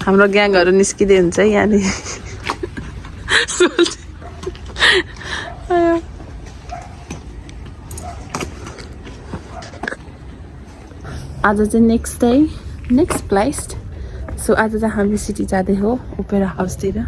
हाम्रो ग्याङहरु निस्किदै हुन्छ यहाँनिर आज चाहिँ next day next place so आज चाहिँ हामी सिटी जाँदै हो ओपेरा हाउसतिर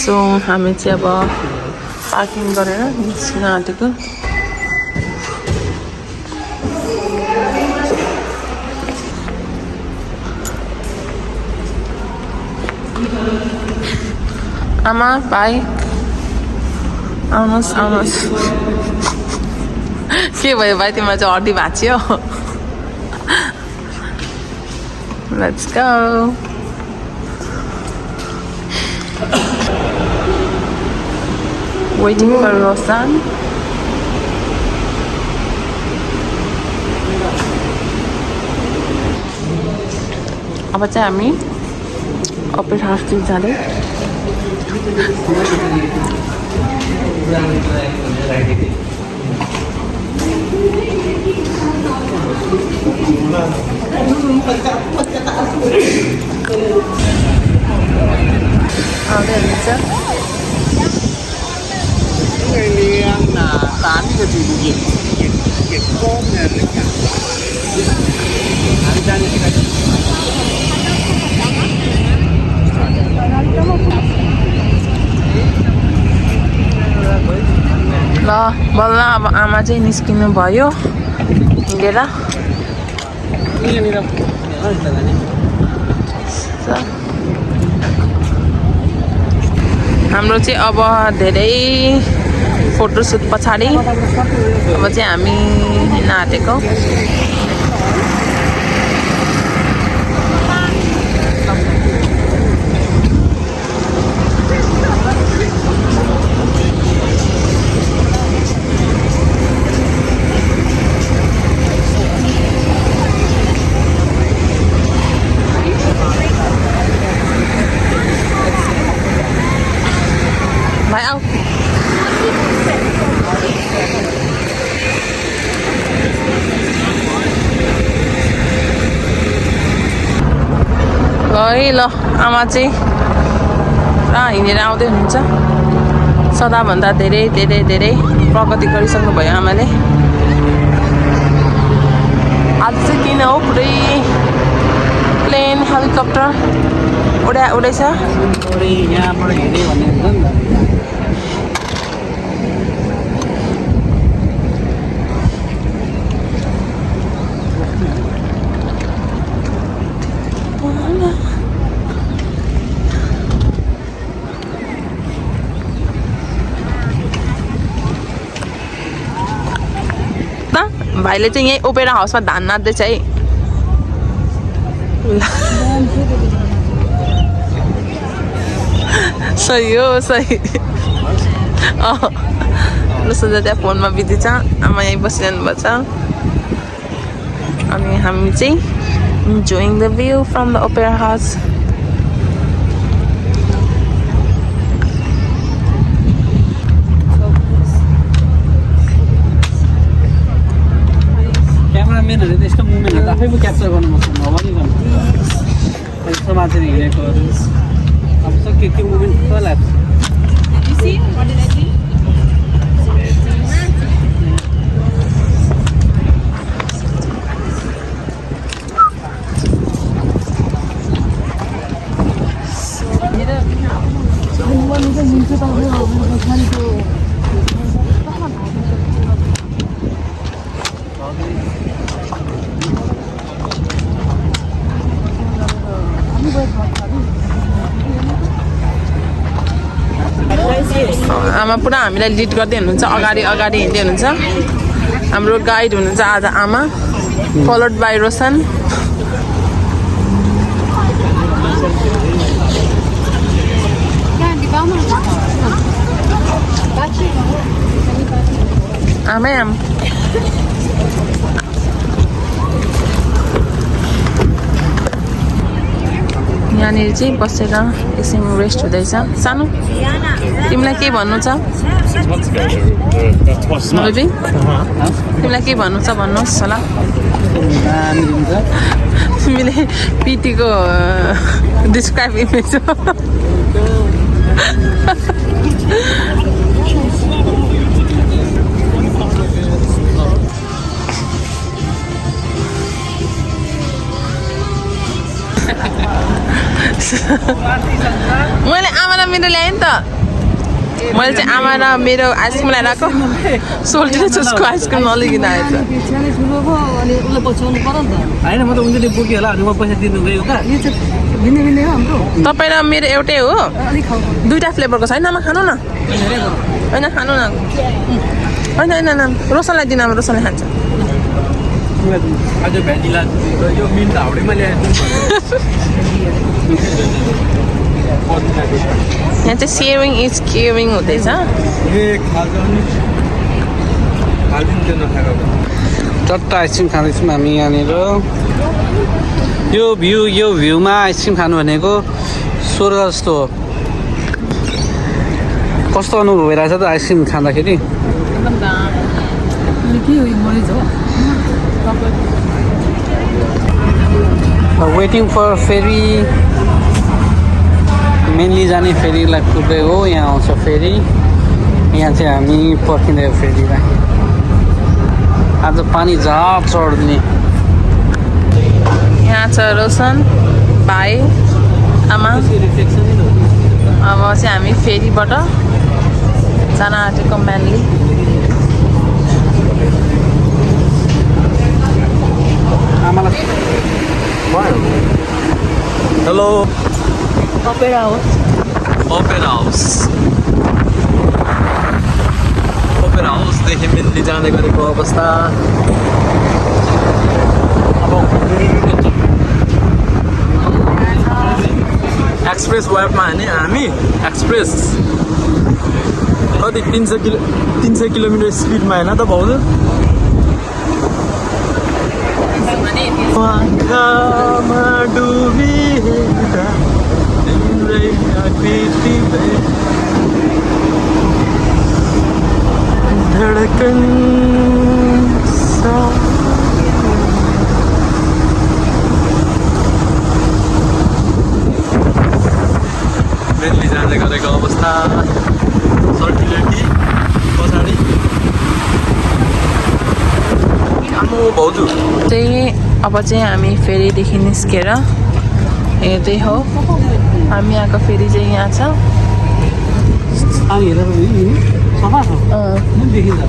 सो हामी चाहिँ अब पार्किङ गरेर निस्किन आँटेको आमा भाइ आउनुहोस् आउनुहोस् के भयो भाइ तिम्रो चाहिँ हड्डी भाँच्यो let's go waiting for Rosan. अब चाहिँ हामी ओपेरा हाउसतिर जाँदै आउँदै हुनुहुन्छ tán cái gì nhiệt cơm này lấy cả ăn ra như thế này ल बल्ल अब आमा चाहिँ निस्किनु भयो हिँडेर हाम्रो चाहिँ अब धेरै फोटोसुट पछाडि अब चाहिँ हामी हिँड्न आँटेको भाइ आऊ ल आमा चाहिँ पुरा हिँडेर आउँदै हुनुहुन्छ सदाभन्दा धेरै धेरै धेरै प्रगति गरिसक्नु भयो आमाले आज चाहिँ किन हो पुरै प्लेन हेलिकप्टर उडाइछ यहाँबाट हिँड्यो भने भाइले चाहिँ यही ओपेरा हाउसमा धान नाच्दैछ है सही हो सही सुझा त्यहाँ फोनमा बिजी छ आमा यहीँ बसिरहनु भएको छ अनि हामी चाहिँ enjoying the view from the opera house क्यामेराम्यानहरूले त यस्तो मुभमेन्टहरू आफै पो क्याप्चर गर्नु पर्छ नभनी गर्नु यस्तो मान्छेले हिँडेकोहरू अब सक्यो त्यो मुभमेन्ट कस्तो लाग्छ आमा पुरा हामीलाई लिड गर्दै हुनुहुन्छ अगाडि अगाडि हिँड्दै हुनुहुन्छ हाम्रो गाइड हुनुहुन्छ आज आमा फलोड बाई रोशन आमै आम यहाँनिर चाहिँ बसेर एकछिन रेस्ट हुँदैछ सानो तिमीलाई के भन्नु छ बेबी तिमीलाई के भन्नु छ भन्नुहोस् होला तिमीले पिटीको डिस्क्राइब इमेज मैले आमा र मेरो ल्याएँ नि त मैले चाहिँ आमा र मेरो आइसक्रिम ल्याएर आएको सोल्टी उसको आइसक्रिम नलिकन आएछ तपाईँ र मेरो एउटै हो दुईवटा फ्लेभरको छैन आमा खानु न होइन खानु न होइन होइन रोसनलाई दिनु आमा रोसनले खान्छ आज भ्यानिला यो मिन्ट हाउडेमा ल्याएँ यहाँ चाहिँ सेयरिङ इज केयरिङ हुँदैछ चट्टा आइसक्रिम खाँदैछौँ हामी यहाँनिर यो भ्यूमा आइसक्रिम खानु भनेको स्वर्ग जस्तो हो कस्तो अनुभव भइरहेछ त आइसक्रिम खाँदाखेरि वेटिङ फर फेरी मेनली जाने फेरीलाई कुद्दै हो यहाँ आउँछ फेरी यहाँ चाहिँ हामी पर्खिँदै फेरीलाई आज पानी जहाँ चढ्ने यहाँ छ रोशन भाइ आमा अब चाहिँ हामी फेरीबाट जान आँटेको mainly hello opera house opera हाउसदेखि मेनली जाने गरेको अवस्था एक्सप्रेस वेमा होइन हामी एक्सप्रेस कति 300 किलोमिटर स्पिडमा होइन त भाउजू धड़कन सा मेनली जाँदै गरेको अवस्था सर्कुलेटी पछाडि आम्मो भाउजू चाहिँ अब चाहिँ हामी फेरीदेखि निस्केर हेर्दै हो हामी यहाँको फेरी चाहिँ यहाँ छ पानी हेरेर सफा छ देखिन्छ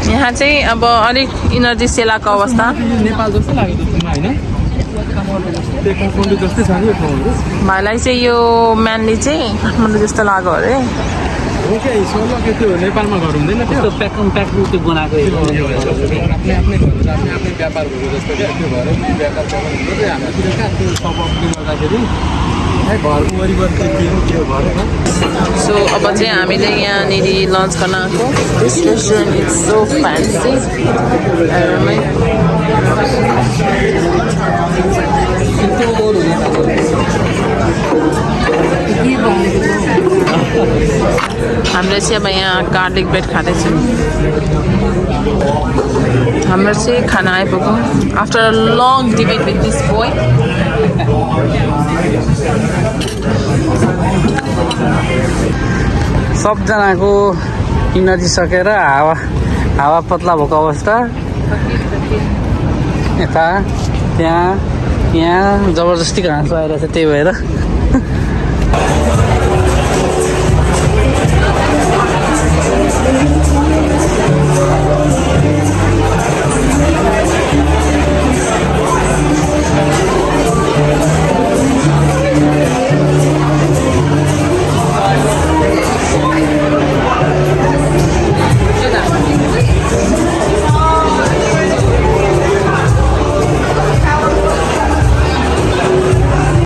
यहाँ चाहिँ अब अलिक इनर्जी सेलाको अवस्था नेपाल जस्तो लाग्यो होइन काठमाडौँ जस्तै छ नि यो ठाउँहरू भाइलाई चाहिँ यो म्यानली चाहिँ काठमाडौँ जस्तो लाग्यो अरे ओके सोलो के त्यो नेपालमा घर हुँदैन त्यो प्याकिङ त्यो बनाएको आफ्नै आफ्नै व्यापारहरू जस्तो क्या त्यो भएर व्यापार हुन्छ हामीतिर कहाँ त्यो सपले गर्दाखेरि घरको वरिपरि के हो त्यो घर सो अब चाहिँ हामीले यहाँनिर लन्च गर्न आएको this restaurant is so fancy हामीले चाहिँ अब यहाँ गार्लिक ब्रेड खाँदैछौँ हाम्रो चाहिँ खाना आइपुग्यो after a long debate with this boy सबजनाको नदी सकेर हावा पत्ला भएको अवस्था यता त्यहाँ जबरजस्ती घाँस आइरहेछ त्यही भएर